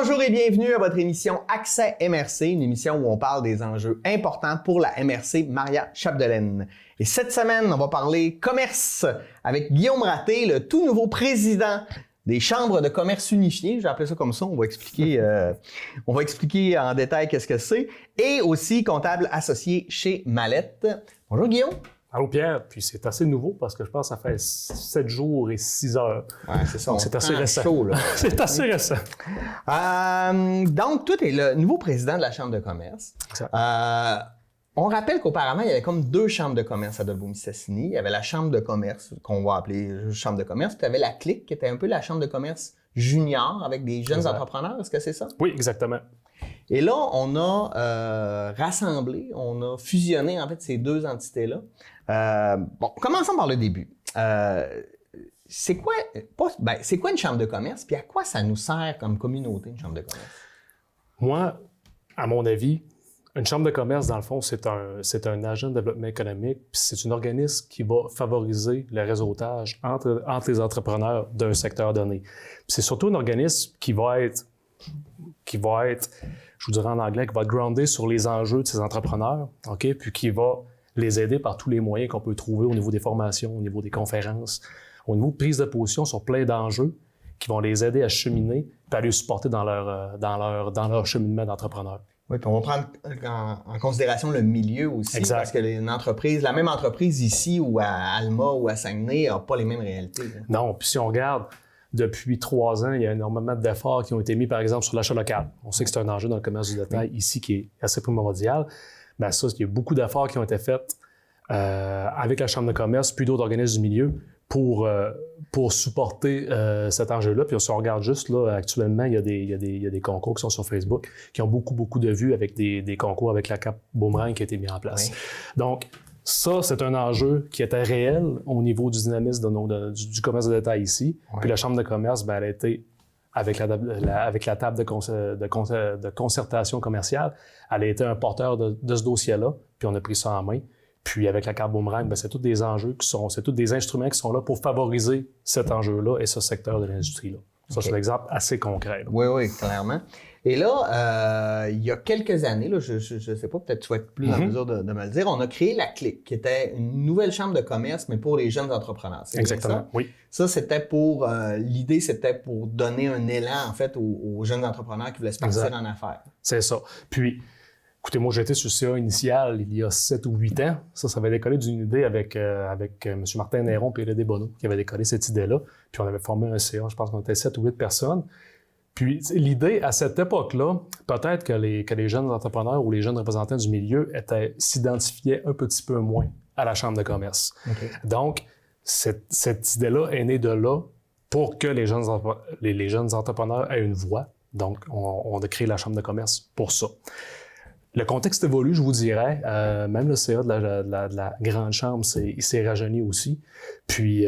Bonjour et bienvenue à votre émission Accès MRC, une émission où on parle des enjeux importants pour la MRC Maria Chapdelaine. Et cette semaine, on va parler commerce avec Guillaume Raté, le tout nouveau président des chambres de commerce unifiées. J'ai appelé ça comme ça. On va expliquer en détail qu'est-ce que c'est. Et aussi comptable associé chez Mallette. Bonjour Guillaume. Allô Pierre, puis c'est assez nouveau parce que je pense que ça fait 7 jours et 6 heures. Ouais, c'est ça. C'est assez récent. Chaud, là. C'est assez récent. Donc, toi, tu es le nouveau président de la Chambre de commerce. On rappelle qu'auparavant, il y avait comme 2 chambres de commerce à Dolbeau-Mistassini. Il y avait la Chambre de commerce, qu'on va appeler Chambre de commerce, puis tu avais la Clique, qui était un peu la Chambre de commerce junior avec des jeunes entrepreneurs. Est-ce que c'est ça? Oui, exactement. Et là, on a rassemblé, on a fusionné en fait ces 2 entités-là. Commençons par le début. C'est quoi une chambre de commerce, puis à quoi ça nous sert comme communauté, une chambre de commerce? Moi, à mon avis, une chambre de commerce, dans le fond, c'est un agent de développement économique, puis c'est un organisme qui va favoriser le réseautage entre les entrepreneurs d'un secteur donné. Puis c'est surtout un organisme qui va être, je vous dirais en anglais, qui va être groundé sur les enjeux de ces entrepreneurs, OK? Puis qui va les aider par tous les moyens qu'on peut trouver au niveau des formations, au niveau des conférences, au niveau de prise de position sur plein d'enjeux qui vont les aider à cheminer puis à les supporter dans leur cheminement d'entrepreneur. Oui, puis on va prendre en considération le milieu aussi, exact. Parce que la même entreprise ici ou à Alma ou à Saguenay n'a pas les mêmes réalités. Là. Non, puis si on regarde, depuis 3 ans, il y a énormément d'efforts qui ont été mis, par exemple, sur l'achat local. On sait que c'est un enjeu dans le commerce du détail ici qui est assez primordial. Bien ça, il y a beaucoup d'efforts qui ont été faits avec la Chambre de commerce puis d'autres organismes du milieu pour supporter cet enjeu-là. Puis si on regarde juste, là, actuellement, il y a des concours qui sont sur Facebook qui ont beaucoup de vues avec des concours avec la cape Boomerang qui a été mis en place. Oui. Donc, ça, c'est un enjeu qui était réel au niveau du dynamisme du commerce de détail ici. Oui. Puis la Chambre de commerce, bien, elle a été avec la table de concertation commerciale, elle a été un porteur de ce dossier-là, puis on a pris ça en main. Puis avec la carte Boomerang, bien, c'est tous des enjeux c'est tous des instruments qui sont là pour favoriser cet enjeu-là et ce secteur de l'industrie-là. Ça, c'est un exemple assez concret. Là. Oui, clairement. Et là, il y a quelques années, là, je ne sais pas, peut-être tu vas être plus en mesure de me le dire, on a créé la Clique, qui était une nouvelle chambre de commerce, mais pour les jeunes entrepreneurs. C'est exactement, ça? Oui. Ça, c'était pour, l'idée, c'était pour donner un élan, en fait, aux jeunes entrepreneurs qui voulaient se partir en affaires. C'est ça. Puis, écoutez, moi, j'étais sur CA initial il y a 7 ou 8 ans. Ça avait décollé d'une idée avec M. Martin Néron et Rédé Bonneau qui avait décollé cette idée-là. Puis on avait formé un CA, je pense qu'on était 7 ou 8 personnes. Puis l'idée, à cette époque-là, peut-être que les jeunes entrepreneurs ou les jeunes représentants du milieu s'identifiaient un petit peu moins à la Chambre de commerce. Okay. Donc, cette idée-là est née de là pour que les jeunes entrepreneurs aient une voix. Donc, on a créé la Chambre de commerce pour ça. Le contexte évolue, je vous dirais. Même le CA de la Grande Chambre, il s'est rajeuni aussi. Puis,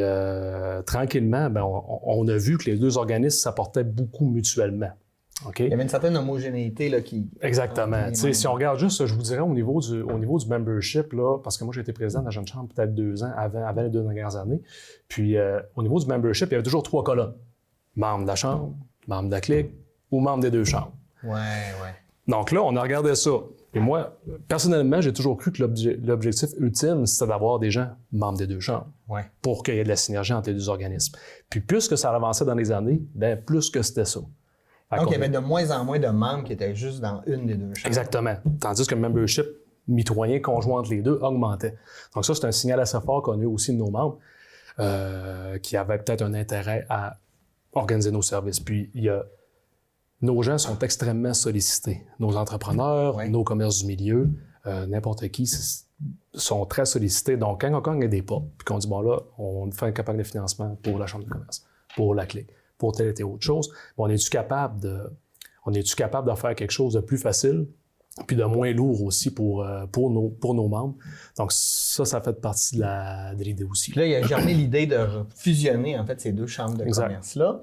tranquillement, ben, on a vu que les 2 organismes s'apportaient beaucoup mutuellement. Okay? Il y avait une certaine homogénéité là, qui... Exactement. Si on regarde juste, je vous dirais, au niveau du membership, là, parce que moi, j'ai été président de la Jeune Chambre peut-être 2 ans avant les 2 dernières années. Puis, au niveau du membership, il y avait toujours 3 colonnes. Membre de la Chambre, membre de la Clique ou membre des 2 chambres. Ouais. Donc là, on a regardé ça. Et moi, personnellement, j'ai toujours cru que l'objectif ultime, c'était d'avoir des gens membres des 2 chambres pour qu'il y ait de la synergie entre les 2 organismes. Puis plus que ça avançait dans les années, bien plus que c'était ça. Donc, il y avait de moins en moins de membres qui étaient juste dans une des 2 chambres. Exactement. Tandis que le membership mitoyen conjoint entre les 2 augmentait. Donc ça, c'est un signal assez fort qu'on a eu aussi de nos membres qui avaient peut-être un intérêt à organiser nos services. Puis, nos gens sont extrêmement sollicités. Nos entrepreneurs, nos commerces du milieu, n'importe qui sont très sollicités. Donc, quand on gagne des pas, puis qu'on dit, bon là, on fait une campagne de financement pour la Chambre de commerce, pour la Clique, pour telle et autre chose, on est-tu capable de faire quelque chose de plus facile puis de moins lourd aussi pour nos membres. Donc ça fait partie de l'idée aussi. Puis là, il y a germé l'idée de fusionner en fait ces 2 chambres de commerce-là.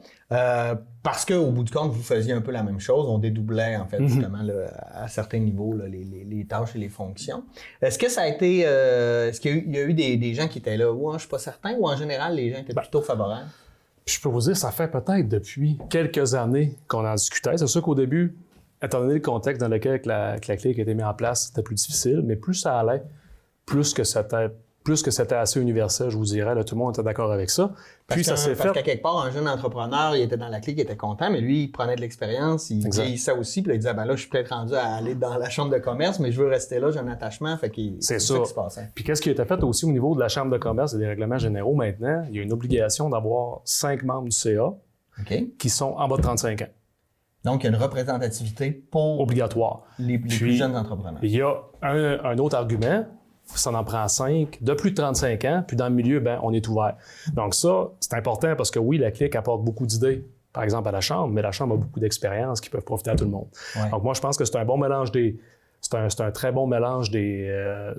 Parce qu'au bout du compte, vous faisiez un peu la même chose. On dédoublait en fait justement là, à certains niveaux là, les tâches et les fonctions. Est-ce que ça a été est-ce qu'il y a eu des gens qui étaient là? Ouais, je suis pas certain, ou en général, les gens étaient plutôt favorables? Je peux vous dire, ça fait peut-être depuis quelques années qu'on en discutait. C'est sûr qu'au début, étant donné le contexte dans lequel la clique a été mise en place, c'était plus difficile, mais plus ça allait, plus que c'était assez universel, je vous dirais. Là, tout le monde était d'accord avec ça. Puis ça s'est fait. Parce qu'à quelque part, un jeune entrepreneur, il était dans la clique, il était content, mais lui, il prenait de l'expérience, il vieillissait aussi, puis là, il disait, ben là, je suis peut-être rendu à aller dans la chambre de commerce, mais je veux rester là, j'ai un attachement, fait que c'est ça qui se passait. Puis qu'est-ce qui était fait aussi au niveau de la chambre de commerce et des règlements généraux maintenant? Il y a une obligation d'avoir 5 membres du CA qui sont en bas de 35 ans. Donc, il y a une représentativité pour obligatoire. Les plus jeunes entrepreneurs. Il y a un autre argument, ça en prend 5, de plus de 35 ans, puis dans le milieu, on est ouvert. Donc ça, c'est important parce que oui, la clique apporte beaucoup d'idées, par exemple à la Chambre, mais la Chambre a beaucoup d'expériences qui peuvent profiter à tout le monde. Ouais. Donc moi, je pense que c'est un bon mélange c'est un très bon mélange de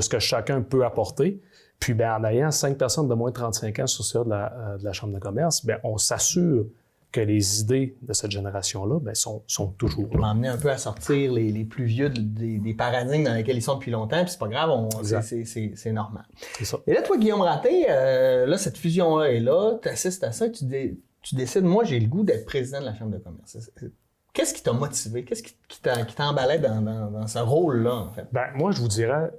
ce que chacun peut apporter. Puis en ayant 5 personnes de moins de 35 ans sur ce de la Chambre de commerce, on s'assure que les idées de cette génération-là sont toujours là. M'emmener un peu à sortir les plus vieux des paradigmes dans lesquels ils sont depuis longtemps, puis c'est pas grave, c'est normal. C'est ça. Et là, toi, Guillaume Raté, là, cette fusion-là est là, tu assistes à ça, tu décides, moi, j'ai le goût d'être président de la Chambre de commerce. Qu'est-ce qui t'a motivé? Qu'est-ce qui t'emballait dans ce rôle-là, en fait? Moi, je vous dirais,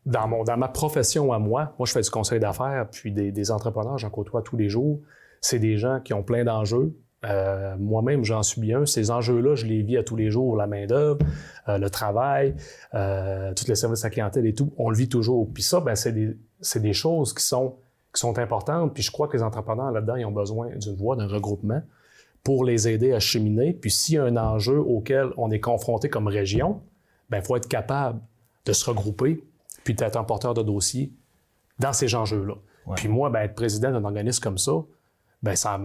dans ma profession à moi, je fais du conseil d'affaires, puis des entrepreneurs, j'en côtoie tous les jours. C'est des gens qui ont plein d'enjeux. Moi-même, j'en suis un. Ces enjeux-là, je les vis à tous les jours. La main-d'œuvre, le travail, tous les services à clientèle et tout, on le vit toujours. Puis ça, c'est des choses qui sont importantes. Puis je crois que les entrepreneurs là-dedans, ils ont besoin d'une voie, d'un regroupement pour les aider à cheminer. Puis s'il y a un enjeu auquel on est confronté comme région, il faut être capable de se regrouper puis d'être un porteur de dossier dans ces enjeux-là. Ouais. Puis moi, être président d'un organisme comme ça, ça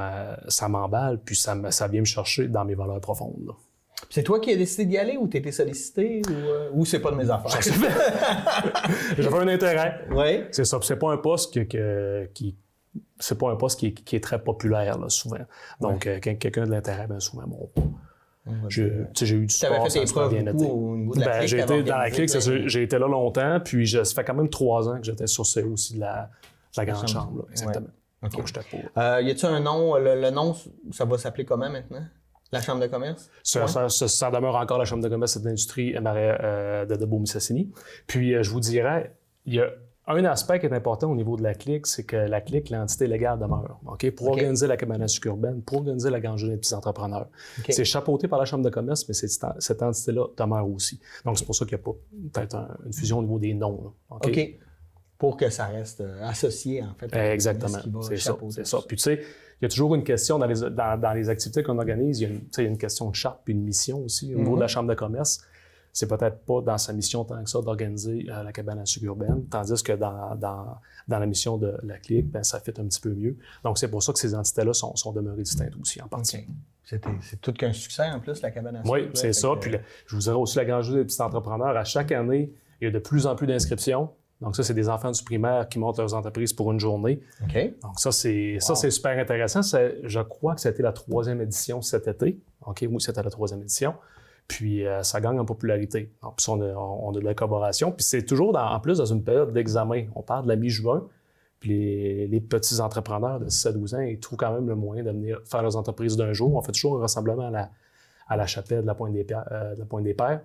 m'emballe, puis ça vient me chercher dans mes valeurs profondes. Là. C'est toi qui as décidé d'y aller ou tu étais sollicité ou c'est pas de mes affaires? J'avais un intérêt. Oui. C'est ça. C'est pas un poste c'est pas un poste qui est très populaire là, souvent. Donc, quelqu'un de l'intérêt, souvent, j'ai eu du sport. Tu avais fait tes preuves au niveau de la clique? J'ai été dans la clique, j'ai été là longtemps, puis ça fait quand même 3 ans que j'étais sur ce aussi de la Grande Chambre. Là, exactement. Ouais. Okay. Donc, y a-t-il un nom? Le nom, ça va s'appeler comment maintenant? La Chambre de commerce? Ça demeure encore la Chambre de commerce et d'industrie Marais de Beaume-Sassini. Puis, je vous dirais, il y a un aspect qui est important au niveau de la clique, c'est que la clique, l'entité légale demeure. Pour organiser la cabane à sucre urbaine, pour organiser la Grande Journée des petits entrepreneurs. C'est chapeauté par la Chambre de commerce, mais cette entité-là demeure aussi. Donc, c'est pour ça qu'il n'y a pas peut-être une fusion au niveau des noms. Là. OK. Pour que ça reste associé, en fait. Exactement, c'est ça. Puis tu sais, il y a toujours une question dans les activités qu'on organise, il y a une question de charte puis une mission aussi. Au niveau de la Chambre de commerce, c'est peut-être pas dans sa mission tant que ça d'organiser la cabane à sucre urbaine, tandis que dans la mission de la clique, ça fit un petit peu mieux. Donc, c'est pour ça que ces entités-là sont demeurées distinctes aussi, en partie. C'est tout qu'un succès, en plus, la cabane à sucre. Oui, c'est ça. Puis je vous dirais aussi la Grande Journée des petits entrepreneurs. À chaque année, il y a de plus en plus d'inscriptions. Donc ça, c'est des enfants du primaire qui montent leurs entreprises pour une journée. Okay. Donc ça, c'est super intéressant. Je crois que c'était la 3e édition cet été. Oui, c'était la 3e édition. Puis ça gagne en popularité. Donc, puis on a de la collaboration. Puis c'est toujours, en plus, dans une période d'examen. On parle de la mi-juin. Puis les petits entrepreneurs de 6 à 12 ans, ils trouvent quand même le moyen de venir faire leurs entreprises d'un jour. On fait toujours un rassemblement à la chapelle de la Pointe des Pères.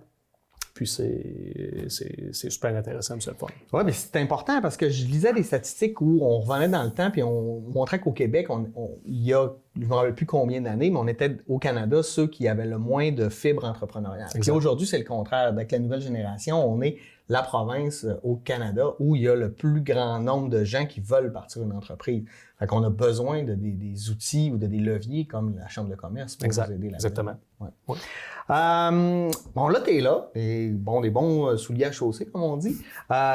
Puis c'est super intéressant, c'est le fun. Oui, mais c'est important parce que je lisais des statistiques où on revenait dans le temps puis on montrait qu'au Québec, il y a, je ne me rappelle plus combien d'années, mais on était au Canada ceux qui avaient le moins de fibre entrepreneuriale. Puis aujourd'hui, c'est le contraire. Avec la nouvelle génération, on est la province au Canada où il y a le plus grand nombre de gens qui veulent partir une entreprise. Fait qu'on a besoin de des outils ou de des leviers comme la Chambre de commerce pour nous aider là-dedans. Exactement. Ouais. Ouais. Bon, là, tu es là, et bon, des bons souliers à chausser, comme on dit.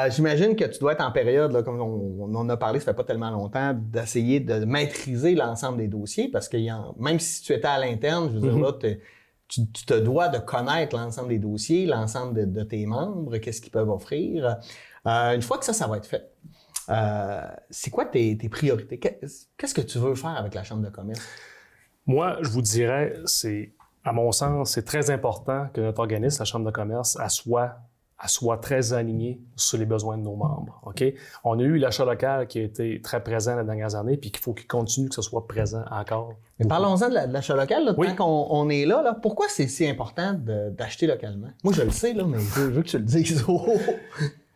J'imagine que tu dois être en période, là, comme on en a parlé, ça fait pas tellement longtemps, d'essayer de maîtriser l'ensemble des dossiers, parce que même si tu étais à l'interne, je veux dire, là, tu te dois de connaître l'ensemble des dossiers, l'ensemble de tes membres, qu'est-ce qu'ils peuvent offrir. Une fois que ça va être fait, c'est quoi tes priorités? Qu'est-ce que tu veux faire avec la Chambre de commerce? Moi, je vous dirais, à mon sens, c'est très important que notre organisme, la Chambre de commerce, elle soit elle soit très alignée sur les besoins de nos membres. OK? On a eu l'achat local qui a été très présent les dernières années, puis qu'il faut qu'il continue que ce soit présent encore. Mais parlons-en de l'achat local, là, Oui. tant qu'on est là, pourquoi c'est si important d'acheter localement? Moi, je le sais, là, mais je veux que tu le dises.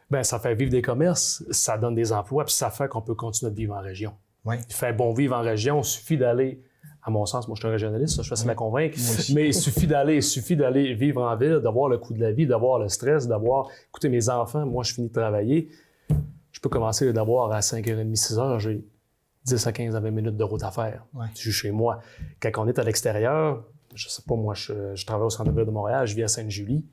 Bien, ça fait vivre des commerces, ça donne des emplois, puis ça fait qu'on peut continuer de vivre en région. Ouais. Il fait bon vivre en région, il suffit d'aller, à mon sens, moi je suis un régionaliste, ça, je fais ça me convaincre, mais il suffit d'aller vivre en ville, d'avoir le coût de la vie, d'avoir le stress, écoutez, mes enfants, moi je finis de travailler, je peux commencer d'avoir à 5h30, 6h, j'ai 10 à 15 à 20 minutes de route à faire. Ouais. Je suis chez moi. Quand on est à l'extérieur, je sais pas, moi je travaille au centre-ville de Montréal, je vis à Sainte-Julie,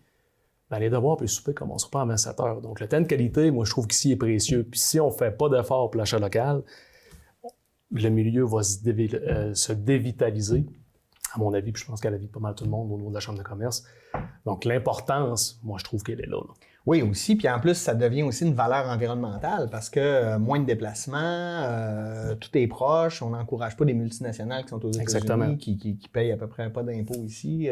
ben, les devoirs et le souper ne commenceront pas à 27 heures. Donc, le temps de qualité, moi, je trouve qu'ici, il est précieux. Puis si on ne fait pas d'efforts pour l'achat local, le milieu va se dévitaliser, à mon avis, puis je pense qu'à l'avis de pas mal tout le monde au niveau de la Chambre de commerce. Donc, l'importance, moi, je trouve qu'elle est là. Oui, aussi. Puis en plus, ça devient aussi une valeur environnementale parce que moins de déplacements, tout est proche. On n'encourage pas des multinationales qui sont aux États-Unis, qui payent à peu près pas d'impôts ici.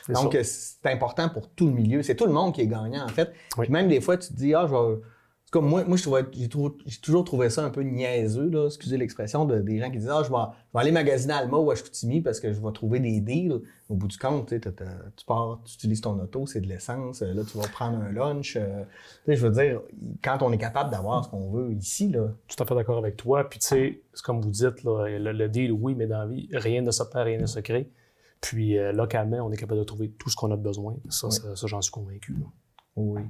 Donc, c'est important pour tout le milieu. C'est tout le monde qui est gagnant, en fait. Oui. Puis même des fois, tu te dis, comme moi j'ai toujours trouvé ça un peu niaiseux, là, excusez l'expression, des gens qui disent je vais aller magasiner à Alma ou à Chicoutimi parce que je vais trouver des deals. Au bout du compte, tu pars, tu utilises ton auto, c'est de l'essence, là, tu vas prendre un lunch. Je veux dire, quand on est capable d'avoir ce qu'on veut ici, là. Tout à fait d'accord avec toi. Puis, tu sais, c'est comme vous dites, là, le deal, oui, mais dans la vie, rien ne se perd, rien ne se crée. Puis, localement, on est capable de trouver tout ce qu'on a besoin. Ça, j'en suis convaincu. Là. Oui.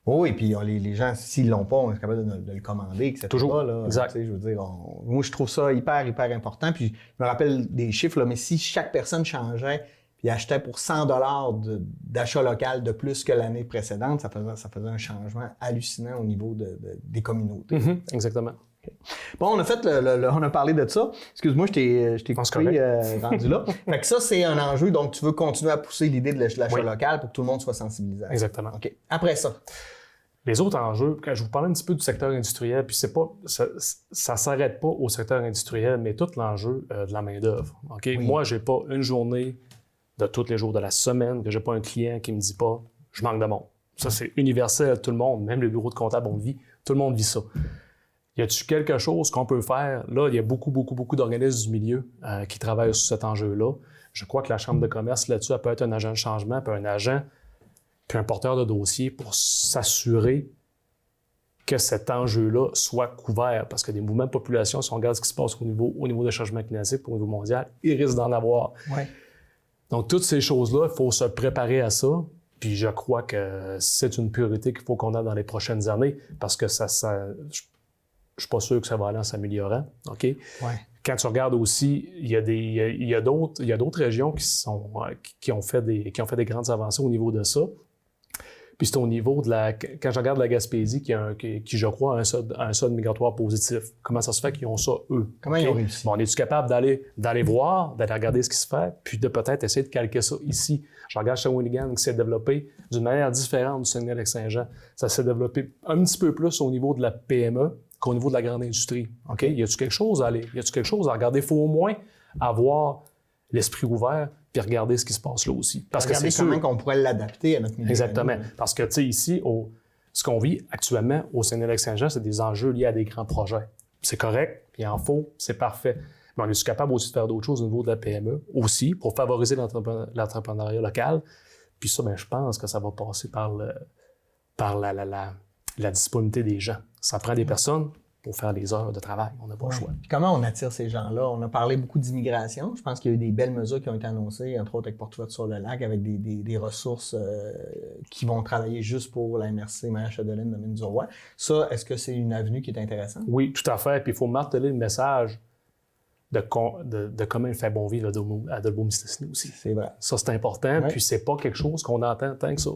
Oui, puis les gens, s'ils l'ont pas, on est capable de le commander, etc. Toujours, là, exact. Je veux dire, moi, je trouve ça hyper, hyper important. Puis, je me rappelle des chiffres, là, mais si chaque personne changeait puis achetait pour 100 $ d'achat local de plus que l'année précédente, ça faisait un changement hallucinant au niveau des communautés. Mm-hmm, exactement. Okay. Bon, on a parlé de ça. Excuse-moi, je t'ai coupé rendu là. Fait que ça, c'est un enjeu. Donc, tu veux continuer à pousser l'idée de l'achat local pour que tout le monde soit sensibilisé. Exactement. OK. Après ça. Les autres enjeux, quand je vous parlais un petit peu du secteur industriel, puis ça ne s'arrête pas au secteur industriel, mais tout l'enjeu de la main-d'œuvre. Okay? Oui. Moi, je n'ai pas une journée de tous les jours de la semaine que je n'ai pas un client qui me dit pas je manque de monde. Ça, c'est universel, tout le monde, même le bureau de comptable, on le vit, tout le monde vit ça. Y a-t-il quelque chose qu'on peut faire? Là, il y a beaucoup d'organismes du milieu qui travaillent sur cet enjeu-là. Je crois que la Chambre de commerce, là-dessus, elle peut être un agent de changement, puis un agent, puis un porteur de dossier pour s'assurer que cet enjeu-là soit couvert. Parce que des mouvements de population, si on regarde ce qui se passe au niveau des changements climatiques, au niveau mondial, il risque d'en avoir. Ouais. Donc, toutes ces choses-là, il faut se préparer à ça. Puis je crois que c'est une priorité qu'il faut qu'on ait dans les prochaines années parce que je ne suis pas sûr que ça va aller en s'améliorant. OK? Ouais. Quand tu regardes aussi, il y a d'autres régions qui ont fait des grandes avancées au niveau de ça. Puis c'est au niveau quand je regarde la Gaspésie, qui je crois, a un solde migratoire positif. Comment ça se fait qu'ils ont ça, eux? Comment ils ont réussi? Bon, on est-tu capable d'aller voir, d'aller regarder ce qui se fait, puis de peut-être essayer de calquer ça ici? Je regarde Shawinigan qui s'est développé d'une manière différente du Saguenay-Lac-Saint-Jean. Ça s'est développé un petit peu plus au niveau de la PME qu'au niveau de la grande industrie. OK? Y a-tu quelque chose à aller? Y a-tu quelque chose à regarder? Il faut au moins avoir l'esprit ouvert puis regarder ce qui se passe là aussi. Parce que c'est comment qu'on pourrait l'adapter à notre milieu. Exactement. Parce que, tu sais, ici, ce qu'on vit actuellement au Saguenay-Lac-Saint-Jean, c'est des enjeux liés à des grands projets. C'est correct, puis il en faut, c'est parfait. Mais on est capable aussi de faire d'autres choses au niveau de la PME, aussi, pour favoriser l'entrepreneuriat local. Puis ça, je pense que ça va passer par la disponibilité des gens. Ça prend des personnes pour faire les heures de travail. On n'a pas le choix. Puis comment on attire ces gens-là? On a parlé beaucoup d'immigration. Je pense qu'il y a eu des belles mesures qui ont été annoncées, entre autres avec Porte ouverte sur le lac, avec des ressources qui vont travailler juste pour la MRC Maria-Chapdelaine de Mine-du-Roi. Ça, est-ce que c'est une avenue qui est intéressante? Oui, tout à fait. Puis il faut marteler le message de comment il fait bon vivre à Dolbeau-Mistassini aussi. C'est vrai. Ça, c'est important. Ouais. Puis c'est pas quelque chose qu'on entend tant que ça.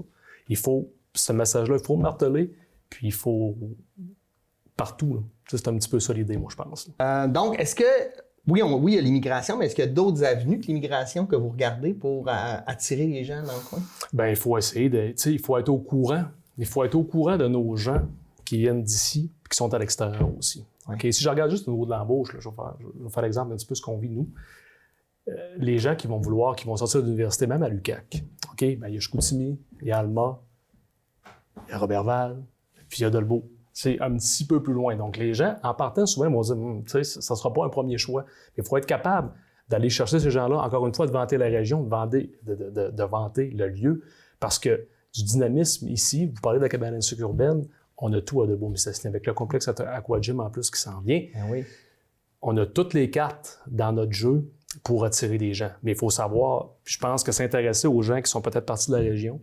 Ce message-là, il faut le marteler, puis il faut partout, là. C'est un petit peu ça l'idée, moi, je pense. Donc, est-ce que, oui, il y a l'immigration, mais est-ce qu'il y a d'autres avenues que l'immigration que vous regardez pour attirer les gens dans le coin? Bien, il faut essayer il faut être au courant. Il faut être au courant de nos gens qui viennent d'ici et qui sont à l'extérieur aussi. Ouais. Okay? Si je regarde juste au niveau de l'embauche, là, je vais faire l'exemple d'un petit peu ce qu'on vit, nous. Les gens qui vont sortir de l'université, même à l'UQAC, OK? Bien, il y a Chicoutimi, il y a Alma, il y a Robertval, puis il y a Dolbeau. C'est un petit peu plus loin. Donc, les gens, en partant, souvent, ils vont dire, tu sais, ça ne sera pas un premier choix. Mais il faut être capable d'aller chercher ces gens-là, encore une fois, de vanter la région, de vanter le lieu, parce que du dynamisme ici, vous parlez de la cabane urbaine, on a tout à Dolbeau-Mistassini, avec le complexe Aquagym en plus qui s'en vient. Oui. On a toutes les cartes dans notre jeu pour attirer des gens. Mais il faut savoir, je pense que s'intéresser aux gens qui sont peut-être partis de la région,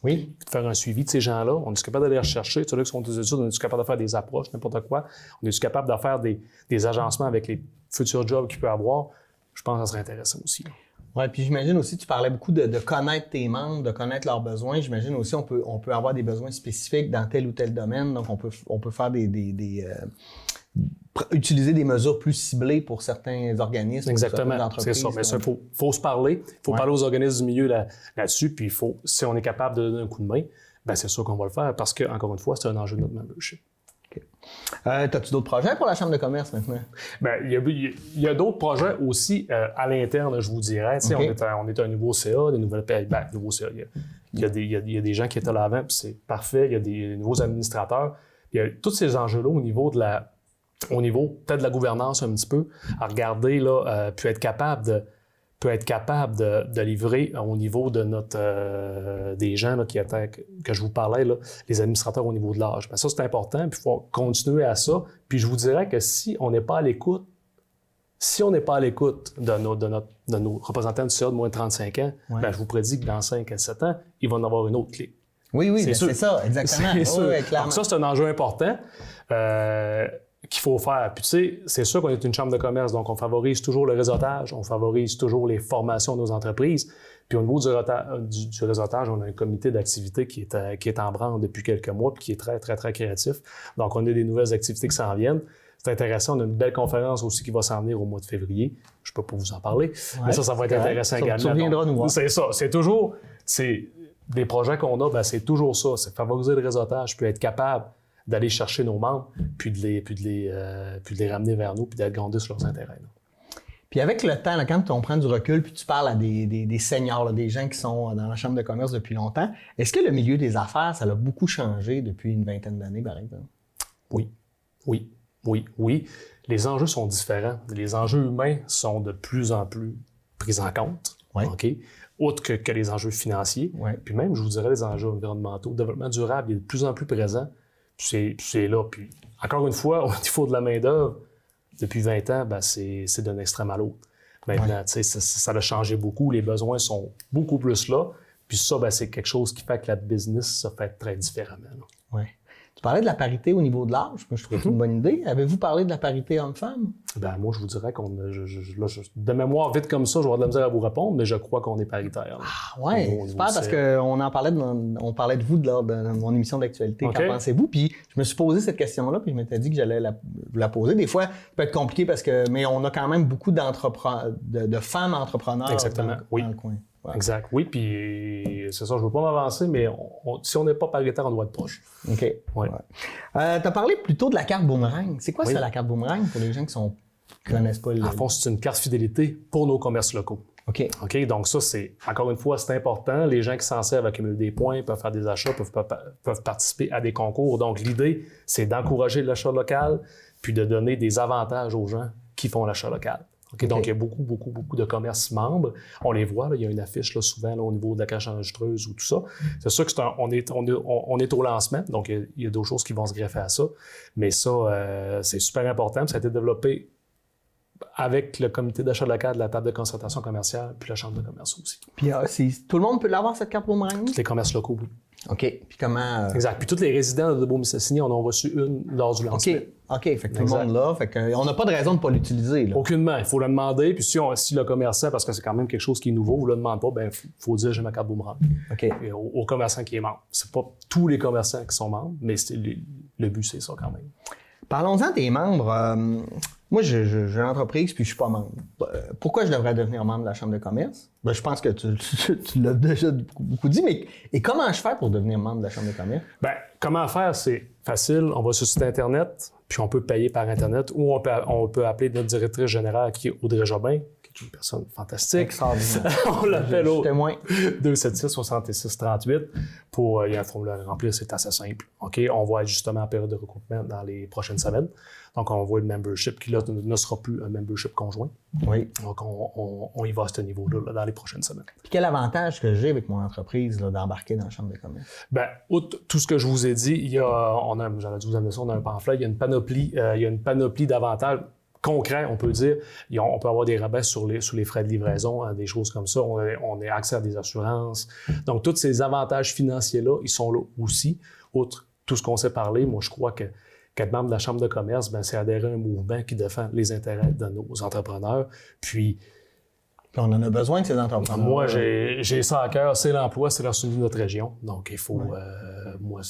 Oui. de faire un suivi de ces gens-là. On est capable d'aller rechercher. Ceux-là qui sont aux études, on est capable de faire des approches, n'importe quoi. On est capable de faire des agencements avec les futurs jobs qu'il peut avoir. Je pense que ça serait intéressant aussi. Oui, puis j'imagine aussi, tu parlais beaucoup de connaître tes membres, de connaître leurs besoins. J'imagine aussi, on peut avoir des besoins spécifiques dans tel ou tel domaine. Donc, on peut faire utiliser des mesures plus ciblées pour certains organismes. Exactement, pour certaines c'est ça. entreprises. Mais il faut se parler. Il faut parler aux organismes du milieu là-dessus. Puis si on est capable de donner un coup de main, ben c'est sûr qu'on va le faire parce que, encore une fois, c'est un enjeu de notre membership. As-tu d'autres projets pour la Chambre de commerce maintenant? Bien, il y a d'autres projets aussi à l'interne, je vous dirais. Okay. On est un nouveau CA, des nouvelles nouveau CA. Il y a des gens qui étaient là avant, puis c'est parfait. Il y a des nouveaux administrateurs. Il y a tous ces enjeux-là au niveau peut-être de la gouvernance un petit peu, à regarder, là, puis être capable de livrer au niveau de des gens là, que je vous parlais, là, les administrateurs au niveau de l'âge. Bien, ça, c'est important, puis il faut continuer à ça. Puis je vous dirais que si on n'est pas à l'écoute, de nos représentants du CA de moins de 35 ans, bien, je vous prédis que dans 5 à 7 ans, il va en avoir une autre clé. Oui, c'est ça, exactement. C'est sûr. Clairement. Donc ça, c'est un enjeu important qu'il faut faire. Puis tu sais, c'est sûr qu'on est une chambre de commerce, donc on favorise toujours le réseautage, on favorise toujours les formations de nos entreprises. Puis au niveau du réseautage, on a un comité d'activité qui est en branle depuis quelques mois puis qui est très, très, très créatif. Donc on a des nouvelles activités qui s'en viennent. C'est intéressant. On a une belle conférence aussi qui va s'en venir au mois de février. Je ne peux pas vous en parler, mais ça va être intéressant également. Ça reviendra nous voir. C'est ça. C'est des projets qu'on a, ben c'est toujours ça. C'est favoriser le réseautage, puis être capable d'aller chercher nos membres, puis de les ramener vers nous, puis d'être grandis sur leurs intérêts. Là. Puis avec le temps, là, quand on prend du recul, puis tu parles à des seniors, là, des gens qui sont dans la chambre de commerce depuis longtemps, est-ce que le milieu des affaires, ça a beaucoup changé depuis une vingtaine d'années, par exemple? Oui. Les enjeux sont différents. Les enjeux humains sont de plus en plus pris en compte. Ouais. OK? Outre que les enjeux financiers. Ouais. Puis même, je vous dirais, les enjeux environnementaux. Le développement durable, il est de plus en plus présent. Puis c'est là. Puis encore une fois, au niveau de la main-d'œuvre, depuis 20 ans, ben c'est d'un extrême à l'autre. Maintenant, tu sais, ça a changé beaucoup. Les besoins sont beaucoup plus là. Puis ça, ben, c'est quelque chose qui fait que la business se fait très différemment. Oui. Tu parlais de la parité au niveau de l'âge. Moi, je trouve que c'est une bonne idée. Avez-vous parlé de la parité homme-femme? Ben, moi, je vous dirais qu'on de mémoire, vite comme ça, je vais avoir de la misère à vous répondre, mais je crois qu'on est paritaire. Là. Ah ouais, super, parce qu'on en parlait on parlait de vous lors de mon émission d'actualité. Okay. Qu'en pensez-vous? Puis je me suis posé cette question-là, puis je m'étais dit que j'allais la poser. Des fois, ça peut être compliqué mais on a quand même beaucoup de femmes entrepreneurs dans le coin. Ouais. Exact. Oui, puis c'est ça, je ne veux pas m'avancer, mais si on n'est pas paritaire, on doit être proche. OK. Ouais. Tu as parlé plutôt de la carte boomerang. C'est quoi ça, la carte boomerang, pour les gens qui ne connaissent pas? En fond, c'est une carte fidélité pour nos commerces locaux. OK. Donc ça, encore une fois, c'est important. Les gens qui s'en servent accumulent des points, peuvent faire des achats, peuvent participer à des concours. Donc l'idée, c'est d'encourager l'achat local, puis de donner des avantages aux gens qui font l'achat local. Okay. Donc, il y a beaucoup de commerces membres. On les voit, là, il y a une affiche là, souvent là, au niveau de la cache enregistreuse ou tout ça. C'est sûr qu'on est au lancement, donc il y a d'autres choses qui vont se greffer à ça. Mais ça, c'est super important. Ça a été développé avec le comité d'achat local de la table de concertation commerciale puis la chambre de commerce aussi. Puis tout le monde peut l'avoir, cette carte boomerang? Tous les commerces locaux, oui. OK. Puis comment... Exact. Puis tous les résidents de Dolbeau-Mistassini en ont reçu une lors du lancement. OK. Fait que tout le monde l'a. Fait qu'on n'a pas de raison de ne pas l'utiliser. Là. Aucunement. Il faut le demander. Puis si le commerçant, parce que c'est quand même quelque chose qui est nouveau, vous ne le demande pas, bien, il faut dire j'ai ma carte boomerang. OK. Au commerçant qui est membre. C'est pas tous les commerçants qui sont membres, mais le but, c'est ça quand même. Parlons-en des membres. Moi, j'ai une entreprise puis je suis pas membre. Pourquoi je devrais devenir membre de la Chambre de commerce? Ben, je pense que tu l'as déjà beaucoup dit, mais et comment je fais pour devenir membre de la Chambre de commerce? Ben, comment faire? C'est facile. On va sur le site Internet, puis on peut payer par Internet ou on peut appeler notre directrice générale qui est Audrey Jobin, qui est une personne fantastique. Extraordinaire. On l'appelle au témoin. 276-66-38 pour, il y a un formulaire à remplir, c'est assez simple. OK? On va être justement en période de recrutement dans les prochaines semaines. Donc, on voit le membership qui là, ne sera plus un membership conjoint. Oui. Donc, on y va à ce niveau-là là, dans les prochaines semaines. Puis quel avantage que j'ai avec mon entreprise là, d'embarquer dans la Chambre de commerce? Bien, outre tout ce que je vous ai dit, j'aurais dû vous amener ça, on a un pamphlet, il y a une panoplie d'avantages concrets, on peut dire. On peut avoir des rabais sur les frais de livraison, des choses comme ça. On a accès à des assurances. Donc, tous ces avantages financiers-là, ils sont là aussi. Outre tout ce qu'on s'est parlé, moi, je crois que qu'être membre de la Chambre de commerce, ben, c'est adhérer à un mouvement qui défend les intérêts de nos entrepreneurs. Puis on en a besoin de ces entrepreneurs. Moi, j'ai ça à cœur, c'est l'emploi, c'est la survie de notre région. Donc, il faut, moi,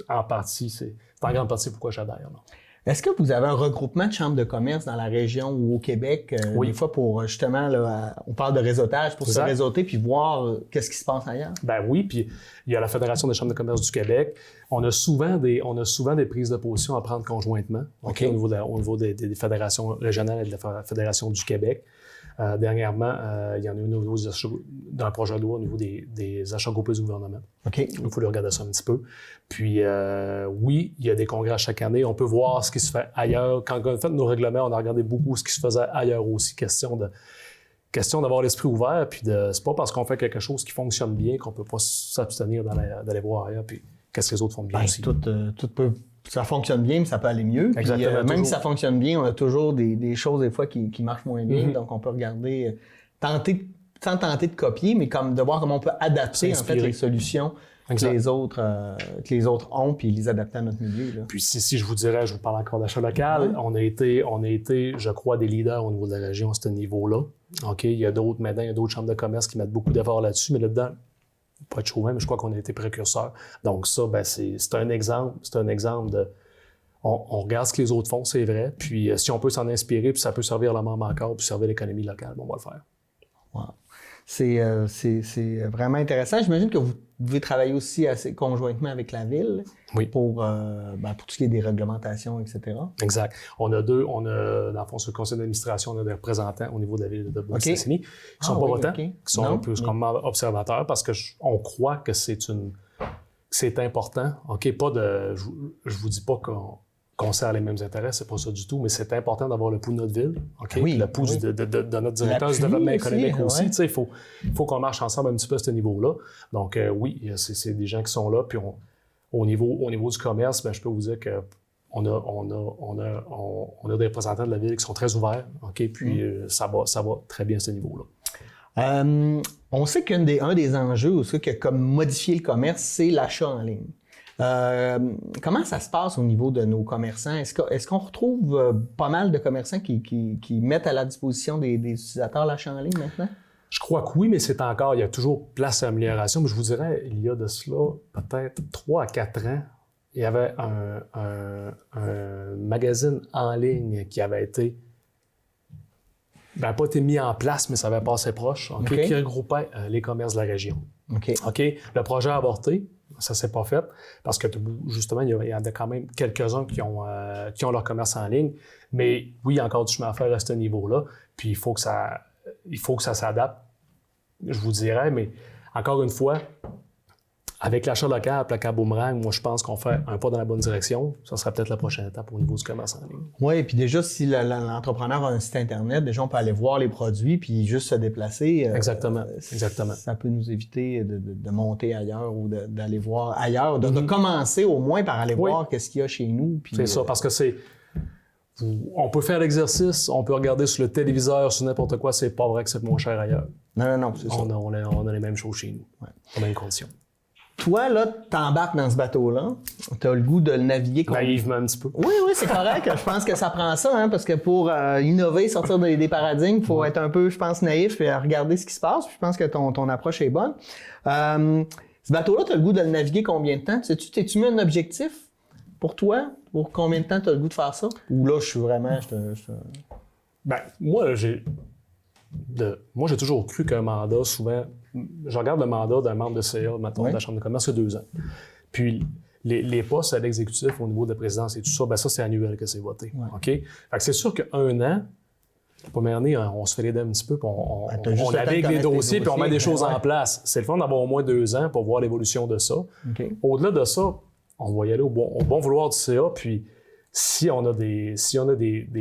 en partie, c'est en grande partie pourquoi j'adhère. Là. Est-ce que vous avez un regroupement de chambres de commerce dans la région ou au Québec? Oui. Des fois, pour justement, là, on parle de réseautage, pour se réseauter puis voir qu'est-ce qui se passe ailleurs? Ben oui, puis il y a la Fédération des chambres de commerce du Québec. On a souvent des prises de position à prendre conjointement Okay. au niveau des fédérations régionales et de la Fédération du Québec. Dernièrement, il y en a une au niveau dans le projet de loi au niveau des achats groupés du gouvernement. OK. Il faut regarder ça un petit peu. Puis, oui, il y a des congrès chaque année. On peut voir ce qui se fait ailleurs. Quand on a fait nos règlements, on a regardé beaucoup ce qui se faisait ailleurs aussi. Question d'avoir l'esprit ouvert. Puis, c'est pas parce qu'on fait quelque chose qui fonctionne bien qu'on peut pas s'abstenir d'aller voir ailleurs. Puis, qu'est-ce que les autres font bien aussi. Tout peut... Ça fonctionne bien, mais ça peut aller mieux. Exactement. Puis, même si ça fonctionne bien, on a toujours des choses des fois qui marchent moins bien. Donc, on peut regarder, sans tenter de copier, mais comme de voir comment on peut adapter en fait les solutions que les autres ont, puis les adapter à notre milieu. Là. Puis si je vous dirais, je vous parle encore d'achat local, on a été, je crois, des leaders au niveau de la région à ce niveau-là. OK, il y a d'autres chambres de commerce qui mettent beaucoup d'efforts là-dessus, mais là-dedans, pas être chauvin, mais je crois qu'on a été précurseurs. Donc ça, ben c'est un exemple de... On regarde ce que les autres font, c'est vrai. Puis si on peut s'en inspirer, puis ça peut servir la membre encore, puis servir l'économie locale, on va le faire. Wow. C'est vraiment intéressant. J'imagine que vous devez travailler aussi assez conjointement avec la Ville pour tout ce qui est des réglementations, etc. Exact. Dans le fond, sur le conseil d'administration, on a des représentants au niveau de la Ville de Blainsaint-Saint-Denis qui ne sont pas votants, qui sont un peu comme observateurs parce qu'on croit que c'est important. OK, je vous dis pas qu'on sert les mêmes intérêts, c'est pas ça du tout, mais c'est important d'avoir le pouls de notre ville, okay? Le pouls de notre directeur du développement économique aussi. Il faut qu'on marche ensemble un petit peu à ce niveau-là. Donc oui, c'est des gens qui sont là. Puis au niveau du commerce, ben, je peux vous dire que on a des représentants de la ville qui sont très ouverts. OK? Puis ça va très bien à ce niveau-là. On sait qu'un des enjeux aussi qui a comme modifié le commerce, c'est l'achat en ligne. Comment ça se passe au niveau de nos commerçants? Est-ce qu'on retrouve pas mal de commerçants qui mettent à la disposition des utilisateurs l'achat en ligne maintenant? Je crois que oui, mais il y a toujours place à amélioration. Mais je vous dirais, il y a de cela peut-être 3 à 4 ans, il y avait un magazine en ligne qui avait été pas été mis en place, mais ça avait passé proche, qui regroupait les commerces de la région. Le projet a avorté. Ça s'est pas fait parce que justement, il y en a quand même quelques-uns qui ont leur commerce en ligne. Mais oui, il y a encore du chemin à faire à ce niveau-là. Puis il faut que ça s'adapte, je vous dirais. Mais encore une fois, avec l'achat local, Placard Boomerang, moi, je pense qu'on fait un pas dans la bonne direction. Ça sera peut-être la prochaine étape au niveau du commerce en ligne. Oui, et puis déjà, si l'entrepreneur a un site Internet, déjà, on peut aller voir les produits puis juste se déplacer. Exactement. Ça peut nous éviter de monter ailleurs ou d'aller voir ailleurs, de commencer au moins par aller voir qu'est-ce qu'il y a chez nous. Puis, c'est ça, parce que on peut faire l'exercice, on peut regarder sur le téléviseur, sur n'importe quoi, c'est pas vrai que c'est moins cher ailleurs. Non, c'est ça. On a les mêmes choses chez nous, aux mêmes conditions. Toi, là, t'embarques dans ce bateau-là, t'as le goût de le naviguer naïvement un petit peu. Oui, c'est correct. Je pense que ça prend ça, parce que pour innover, sortir des paradigmes, il faut être un peu, je pense, naïf et regarder ce qui se passe. Puis je pense que ton approche est bonne. Ce bateau-là, t'as le goût de le naviguer combien de temps? T'es-tu mis un objectif pour toi? Pour combien de temps t'as le goût de faire ça? Ou là, je suis vraiment... Moi, j'ai toujours cru qu'un mandat, souvent, je regarde le mandat d'un membre de CA, mettons, de la Chambre de commerce, c'est 2 ans. Puis, les postes à l'exécutif au niveau de la présidence et tout ça, ça, c'est annuel que c'est voté. OK? Fait que c'est sûr qu'1 an, La première année, on se fait l'aider un petit peu, puis on juste le temps de navigue les connaître dossiers, puis on met des choses ouais. en place. C'est le fun d'avoir au moins 2 ans pour voir l'évolution de ça. OK. Au-delà de ça, on va y aller au bon vouloir du CA, puis si on a des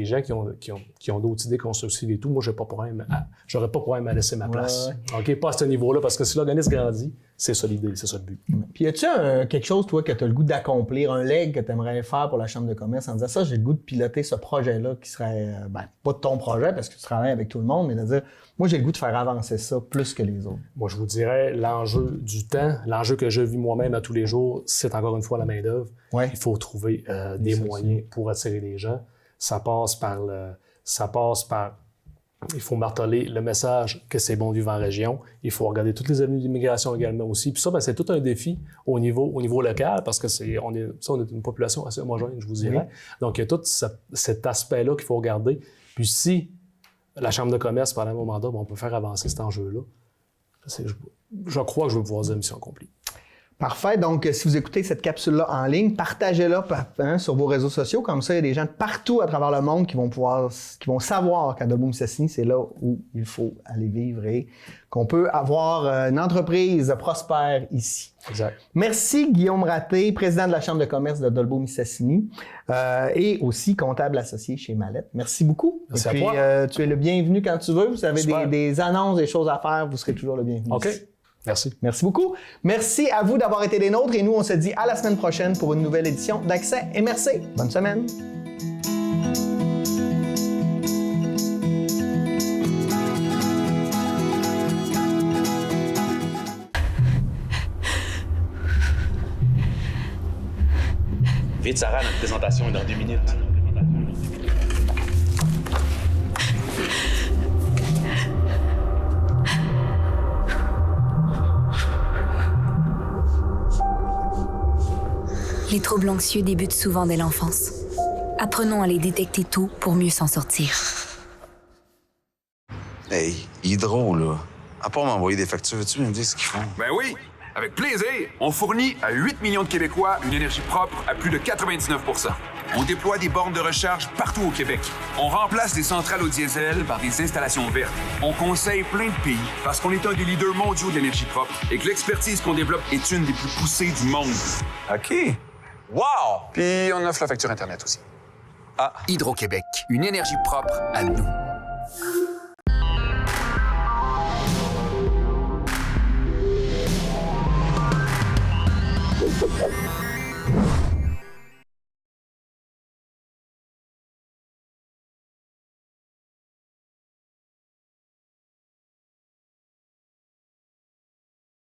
gens qui ont d'autres idées constructives et tout, moi, j'aurais pas de problème à laisser ma place. Ouais. OK, pas à ce niveau-là, parce que si l'organisme grandit, c'est ça l'idée, c'est ça le but. Puis, y a-tu quelque chose, toi, que tu as le goût d'accomplir, un leg que tu aimerais faire pour la Chambre de commerce en disant ça, j'ai le goût de piloter ce projet-là qui serait, pas de ton projet parce que tu travailles avec tout le monde, mais de dire, moi, j'ai le goût de faire avancer ça plus que les autres. Moi, je vous dirais, l'enjeu du temps, l'enjeu que je vis moi-même à tous les jours, c'est encore une fois la main-d'œuvre. Ouais. Il faut trouver des moyens pour attirer les gens. Ça passe par il faut marteler le message que c'est bon de vivre en région. Il faut regarder toutes les avenues d'immigration également aussi. Puis ça, c'est tout un défi au niveau local parce que on est une population assez homogène, je vous dirais. Oui. Donc, il y a tout cet aspect-là qu'il faut regarder. Puis si la Chambre de commerce, pendant mon mandat, on peut faire avancer cet enjeu-là, je crois que je vais pouvoir dire mission accomplie. Parfait. Donc, si vous écoutez cette capsule-là en ligne, partagez-la sur vos réseaux sociaux. Comme ça, il y a des gens de partout à travers le monde qui vont savoir qu'à Dolbeau-Mistassini, c'est là où il faut aller vivre et qu'on peut avoir une entreprise prospère ici. Exact. Merci Guillaume Raté, président de la Chambre de commerce de Dolbeau-Mistassini et aussi comptable associé chez Mallette. Merci beaucoup. Merci et puis, à toi. Tu es le bienvenu quand tu veux. Vous avez des annonces, des choses à faire, vous serez toujours le bienvenu. OK. Ici. Merci. Merci beaucoup. Merci à vous d'avoir été des nôtres et nous, on se dit à la semaine prochaine pour une nouvelle édition d'Accès MRC. Bonne semaine. Vite, Sarah, notre présentation est dans 2 minutes. Les troubles anxieux débutent souvent dès l'enfance. Apprenons à les détecter tôt pour mieux s'en sortir. Hey, Hydro, là. À part m'envoyer des factures, veux-tu me dire ce qu'ils font? Ben oui, avec plaisir. On fournit à 8 millions de Québécois une énergie propre à plus de 99 %. On déploie des bornes de recharge partout au Québec. On remplace les centrales au diesel par des installations vertes. On conseille plein de pays parce qu'on est un des leaders mondiaux de l'énergie propre et que l'expertise qu'on développe est une des plus poussées du monde. OK. Wow! Puis on offre la facture Internet aussi. Ah. Hydro-Québec, une énergie propre à nous.